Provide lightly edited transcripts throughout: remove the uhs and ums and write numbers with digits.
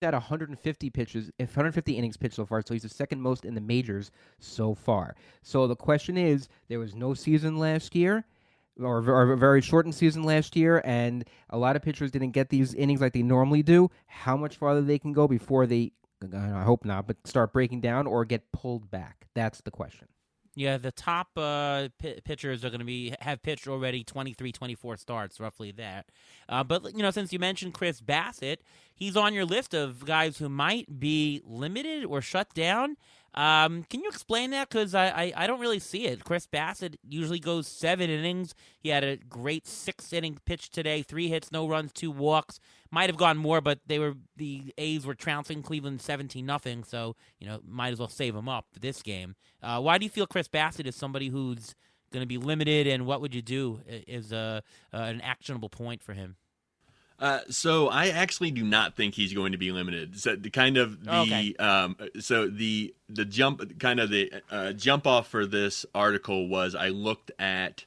at 150 pitches, 150 innings pitched so far, so he's the second most in the majors so far. So the question is, there was no season last year, or a very shortened season last year, and a lot of pitchers didn't get these innings like they normally do. How much farther they can go before they, I hope not, but start breaking down or get pulled back? That's the question. Yeah, the top pitchers are going to have pitched already 23, 24 starts, roughly that. But since you mentioned Chris Bassett, he's on your list of guys who might be limited or shut down. Can you explain that? Because I don't really see it. Chris Bassett usually goes 7 innings. He had a great 6 inning pitch today, 3 hits, no runs, 2 walks. Might have gone more, but the A's were trouncing Cleveland 17-0, so might as well save him up for this game. Why do you feel Chris Bassett is somebody who's going to be limited, and what would you do is an actionable point for him? So I actually do not think he's going to be limited. So the kind of Oh, okay. the jump off for this article was I looked at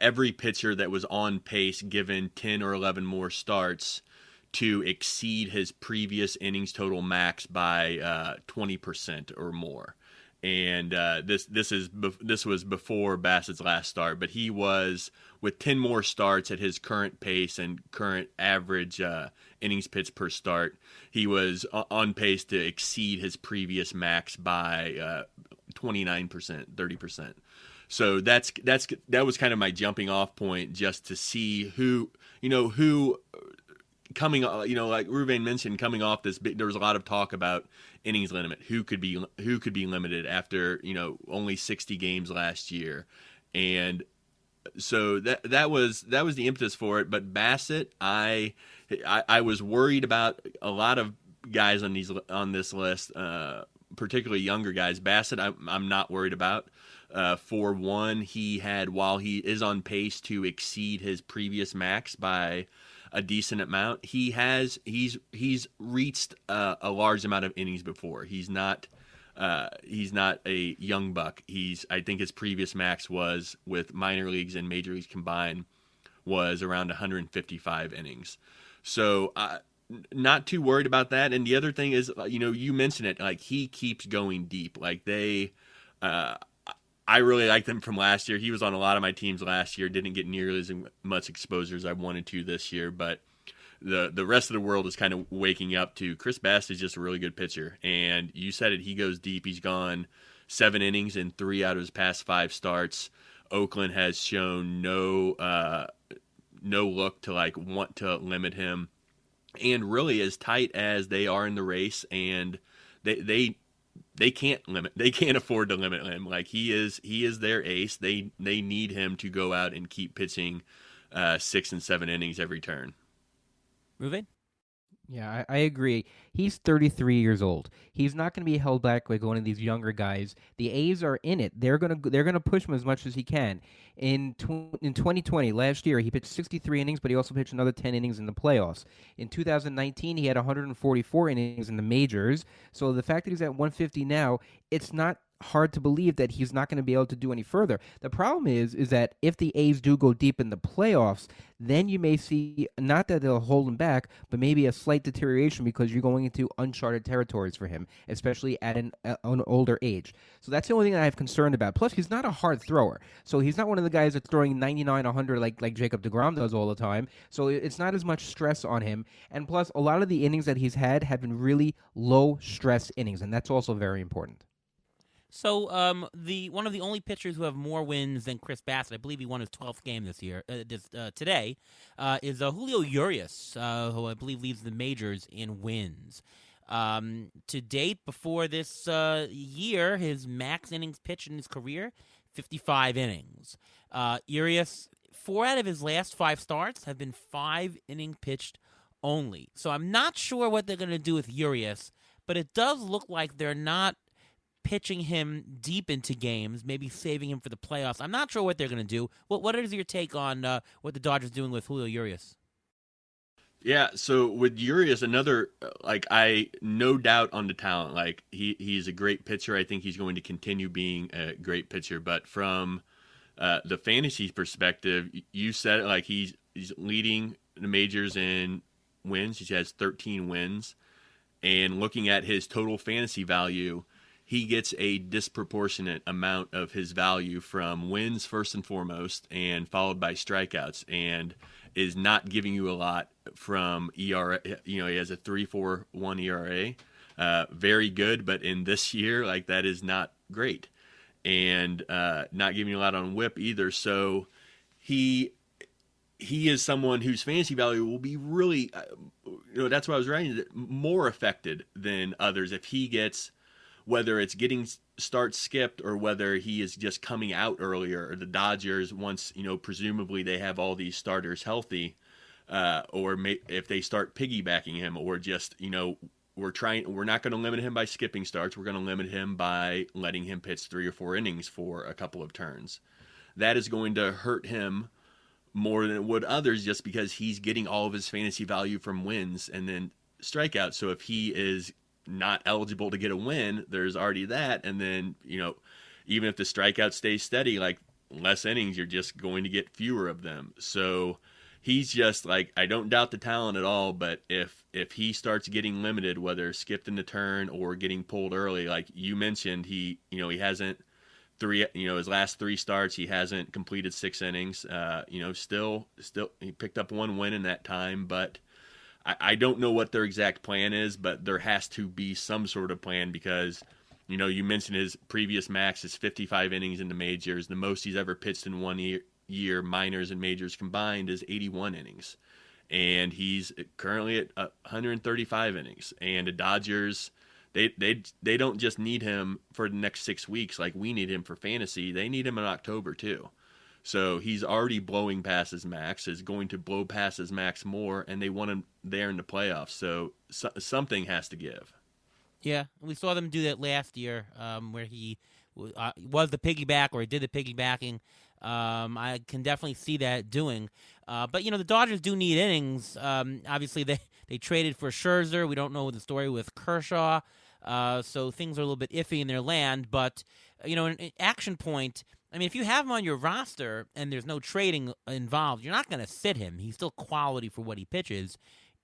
every pitcher that was on pace given 10 or 11 more starts to exceed his previous innings total max by 20% or more. And this was before Bassett's last start, but he was with 10 more starts at his current pace and current average innings pitched per start. He was on pace to exceed his previous max by 29%, 30%. So that was kind of my jumping off point, just to see who coming, like Ruben mentioned, coming off this, there was a lot of talk about innings limit. Who could be limited after only 60 games last year, and so that was the impetus for it. But Bassett, I was worried about a lot of guys on this list, particularly younger guys. Bassett, I'm not worried about. For one, while he is on pace to exceed his previous max by a decent amount, he's reached a large amount of innings before. He's not a young buck. I think his previous max was, with minor leagues and major leagues combined, was around 155 innings. So not too worried about that. And the other thing is, you mentioned it, like he keeps going deep. Like I really liked him from last year. He was on a lot of my teams last year. Didn't get nearly as much exposure as I wanted to this year, but the rest of the world is kind of waking up to Chris Bass is just a really good pitcher. And you said it, he goes deep. He's gone 7 innings in 3 out of his past 5 starts. Oakland has shown no look to want to limit him, and really as tight as they are in the race, and they can't afford to limit him. Like he is their ace. They need him to go out and keep pitching 6 and 7 innings every turn. Ruben? Yeah, I agree. He's 33 years old. He's not going to be held back like one of these younger guys. The A's are in it. They're gonna push him as much as he can. In 2020, last year, he pitched 63 innings, but he also pitched another 10 innings in the playoffs. In 2019, he had 144 innings in the majors. So the fact that he's at 150 now, it's not hard to believe that he's not going to be able to do any further. The problem is that if the A's do go deep in the playoffs, then you may see, not that they'll hold him back, but maybe a slight deterioration because you're going into uncharted territories for him, especially at an older age. So that's the only thing I have concerned about. Plus, he's not a hard thrower. So he's not one of the guys that's throwing 99, 100 like Jacob deGrom does all the time. So it's not as much stress on him. And plus, a lot of the innings that he's had have been really low stress innings, and that's also very important. So, the one of the only pitchers who have more wins than Chris Bassett, I believe he won his 12th game today, is Julio Urias, who I believe leads the majors in wins. To date, before this year, his max innings pitched in his career, 55 innings. Urias, 4 out of his last 5 starts have been 5-inning pitched only. So I'm not sure what they're going to do with Urias, but it does look like they're not pitching him deep into games, maybe saving him for the playoffs. I'm not sure what they're going to do. What is your take on what the Dodgers doing with Julio Urias? Yeah, so with Urias, another I no doubt on the talent. Like he's a great pitcher. I think he's going to continue being a great pitcher. But from the fantasy perspective, you said it, he's leading the majors in wins. He has 13 wins. And looking at his total fantasy value, he gets a disproportionate amount of his value from wins first and foremost, and followed by strikeouts, and is not giving you a lot from ERA. He has a 3.41 ERA, very good, but in this year, like, that is not great, and not giving you a lot on WHIP either. So he is someone whose fantasy value will be really, that's why I was writing, more affected than others if he gets, whether it's getting starts skipped or whether he is just coming out earlier, or the Dodgers, once, presumably they have all these starters healthy, or if they start piggybacking him, or just, we're not going to limit him by skipping starts. We're going to limit him by letting him pitch 3 or 4 innings for a couple of turns. That is going to hurt him more than it would others, just because he's getting all of his fantasy value from wins and then strikeouts. So if he is not eligible to get a win, there's already that. And then, even if the strikeout stays steady, like, less innings, you're just going to get fewer of them. So he's just like, I don't doubt the talent at all, but if he starts getting limited, whether skipped in the turn or getting pulled early, like you mentioned, he hasn't his last 3 starts, he hasn't completed 6 innings. Still he picked up 1 win in that time, but I don't know what their exact plan is, but there has to be some sort of plan, because, you mentioned his previous max is 55 innings in the majors. The most he's ever pitched in 1 year, minors and majors combined, is 81 innings. And he's currently at 135 innings. And the Dodgers, they don't just need him for the next 6 weeks like we need him for fantasy. They need him in October too. So he's already blowing past his max, is going to blow past his max more, and they want him there in the playoffs. So something has to give. Yeah, we saw them do that last year, where he was the piggyback, or he did the piggybacking. I can definitely see that doing. But, the Dodgers do need innings. Obviously, they traded for Scherzer. We don't know the story with Kershaw. So things are a little bit iffy in their land. But, an action point, I mean, if you have him on your roster and there's no trading involved, you're not going to sit him. He's still quality for what he pitches.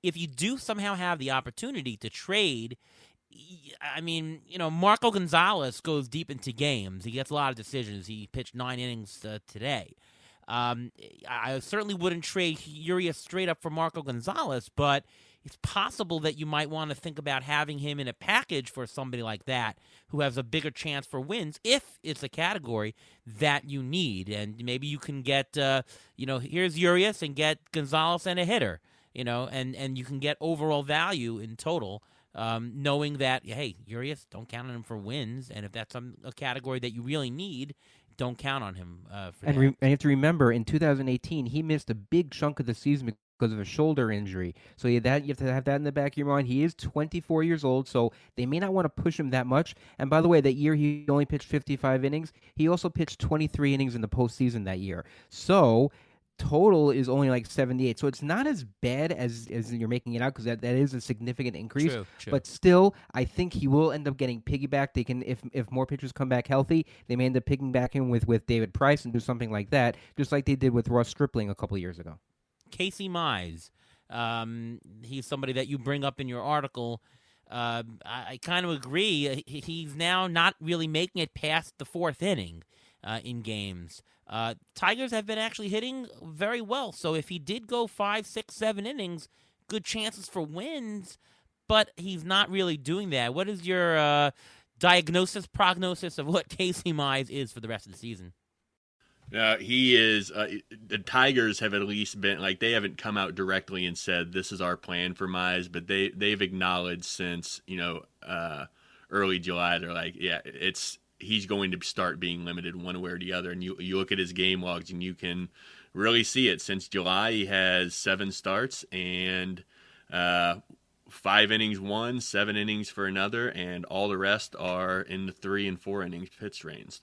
If you do somehow have the opportunity to trade, I mean, Marco Gonzalez goes deep into games. He gets a lot of decisions. He pitched 9 innings today. I certainly wouldn't trade Urias straight up for Marco Gonzalez, but it's possible that you might want to think about having him in a package for somebody like that who has a bigger chance for wins if it's a category that you need. And maybe you can get, here's Urias and get Gonzalez and a hitter, and you can get overall value in total, knowing that, hey, Urias, don't count on him for wins. And if that's a category that you really need, don't count on him for that. And you have to remember, in 2018, he missed a big chunk of the season because of a shoulder injury. So you have to have that in the back of your mind. He is 24 years old, so they may not want to push him that much. And by the way, that year he only pitched 55 innings. He also pitched 23 innings in the postseason that year. So total is only like 78. So it's not as bad as you're making it out, because that is a significant increase. True. But still, I think he will end up getting piggybacked. They can, if more pitchers come back healthy, they may end up piggybacking with David Price and do something like that, just like they did with Ross Stripling a couple of years ago. Casey Mize, he's somebody that you bring up in your article. I kind of agree. He's now not really making it past the 4th inning in games. Tigers have been actually hitting very well. So if he did go 5, 6, 7 innings, good chances for wins, but he's not really doing that. What is your prognosis of what Casey Mize is for the rest of the season? He is. The Tigers have at least been like, they haven't come out directly and said this is our plan for Mize, but they've acknowledged since early July, they're like, yeah, he's going to start being limited one way or the other. And you look at his game logs and you can really see it. Since July, he has 7 starts and 5 innings one, 7 innings for another, and all the rest are in the 3 and 4 innings pitch range.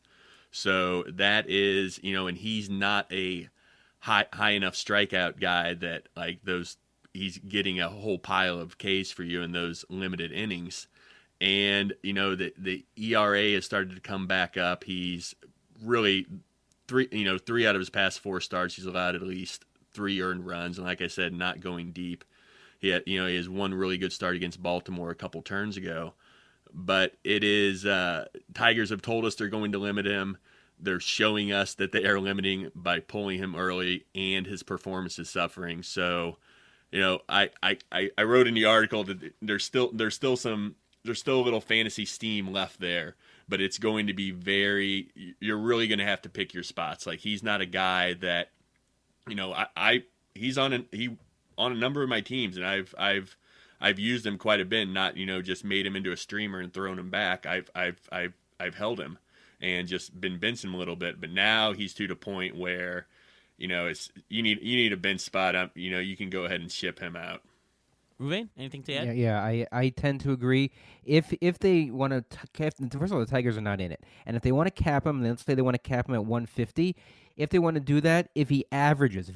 So that is, and he's not a high enough strikeout guy that like he's getting a whole pile of Ks for you in those limited innings. And, the ERA has started to come back up. He's really 3 out of his past 4 starts, he's allowed at least 3 earned runs. And like I said, not going deep. He has one really good start against Baltimore a couple turns ago. But it is Tigers have told us they're going to limit him. They're showing us that they are limiting by pulling him early, and his performance is suffering. So, I wrote in the article that there's still a little fantasy steam left there, but it's going to be you're really going to have to pick your spots. Like, he's not a guy that, he's on a number of my teams, and I've used him quite a bit, not just made him into a streamer and thrown him back. I've held him and just been benched him a little bit, but now he's to the point where it's you need a bench spot up. You can go ahead and ship him out. Ruben, anything to add? Yeah, I tend to agree. If they want to cap, first of all, the Tigers are not in it, and if they want to cap him, let's say they want to cap him at 150. If they want to do that, if he averages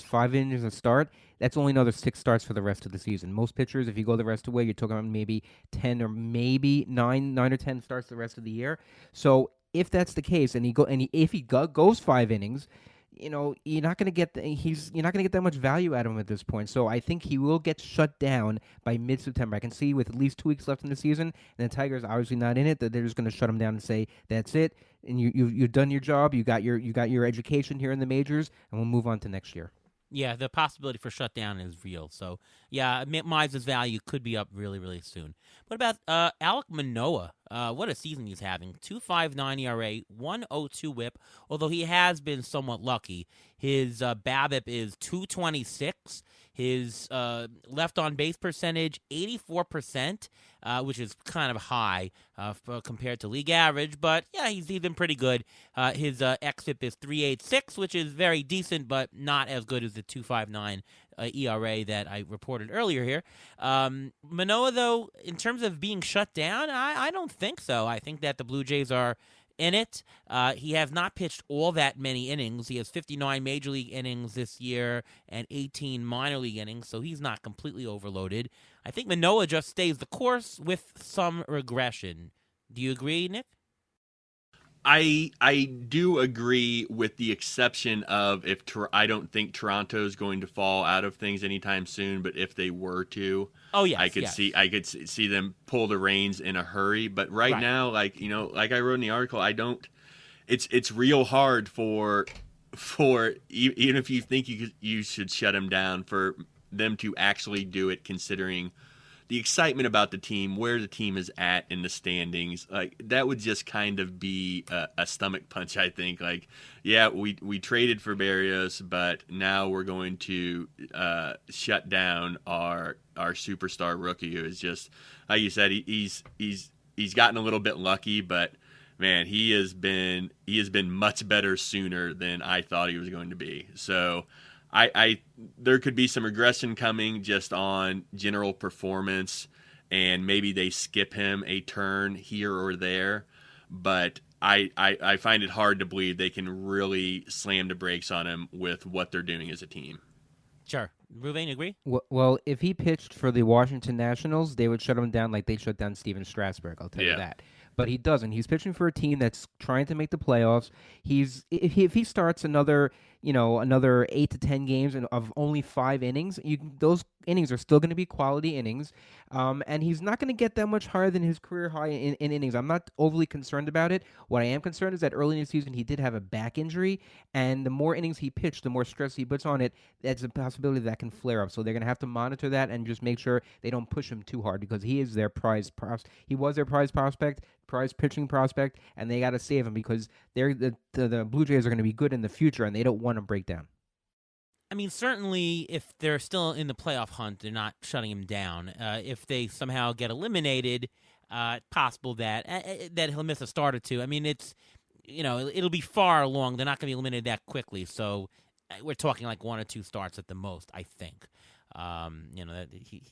5 innings a start, that's only another 6 starts for the rest of the season. Most pitchers, if you go the rest of the way, you're talking about maybe 10 or maybe 9 or 10 starts the rest of the year. So if that's the case, if he goes 5 innings, you're not going to get that much value out of him at this point. So I think he will get shut down by mid-September. I can see with at least 2 weeks left in the season, and the Tigers obviously not in it, that they're just going to shut him down and say that's it, and you've done your job. You got your education here in the majors, and we'll move on to next year. Yeah, the possibility for shutdown is real. So, yeah, Mize's value could be up really, really soon. What about Alek Manoah? What a season he's having. 2.59 ERA, 1.02 WHIP, although he has been somewhat lucky. His BABIP is 226. His left on base percentage, 84%, which is kind of high compared to league average. But, yeah, he's been pretty good. His xFIP is 3.86, which is very decent, but not as good as the 2.59 ERA that I reported earlier here. Manoah, though, in terms of being shut down, I don't think so. I think that the Blue Jays are in it. He has not pitched all that many innings. He has 59 major league innings this year and 18 minor league innings, so he's not completely overloaded. I think Manoah just stays the course with some regression. Do you agree, Nick? I do agree, with the exception of I don't think Toronto's going to fall out of things anytime soon, but if they were to, yes, I could see them pull the reins in a hurry. But right now, like I wrote in the article, it's real hard for even if you think you should shut him down, for them to actually do it, considering the excitement about the team, where the team is at in the standings. Like, that would just kind of be a stomach punch, I think. Like, yeah, we traded for Berrios, but now we're going to shut down our superstar rookie, who is just, like you said, he's gotten a little bit lucky, but man, he has been much better sooner than I thought he was going to be. So there could be some regression coming just on general performance, and maybe they skip him a turn here or there. But I find it hard to believe they can really slam the brakes on him with what they're doing as a team. Sure. Ruben, agree? Well, if he pitched for the Washington Nationals, they would shut him down like they shut down Steven Strasburg. I'll tell you that. But he doesn't. He's pitching for a team that's trying to make the playoffs. If he starts another 8 to 10 games of only 5 innings, those innings are still going to be quality innings, and he's not going to get that much higher than his career high in innings. I'm not overly concerned about it. What I am concerned is that early in the season he did have a back injury, and the more innings he pitched, the more stress he puts on it. That's a possibility that can flare up. So they're going to have to monitor that and just make sure they don't push him too hard, because he is their he was their prize pitching prospect, and they got to save him, because the Blue Jays are going to be good in the future, and they don't want to break down. I mean, certainly, if they're still in the playoff hunt, they're not shutting him down. If they somehow get eliminated, possible that he'll miss a start or two. I mean, it's it'll be far along. They're not going to be eliminated that quickly. So we're talking like 1 or 2 starts at the most, I think.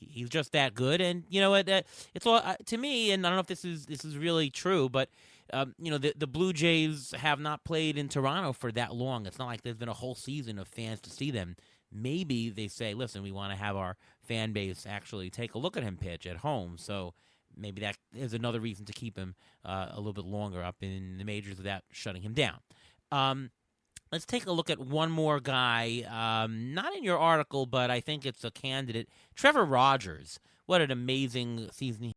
He's just that good, and it's all to me. And I don't know if this is really true, but the Blue Jays have not played in Toronto for that long. It's not like there's been a whole season of fans to see them. Maybe they say, listen, we want to have our fan base actually take a look at him pitch at home. So maybe that is another reason to keep him a little bit longer up in the majors without shutting him down. Let's take a look at one more guy. Not in your article, but I think it's a candidate. Trevor Rogers. What an amazing season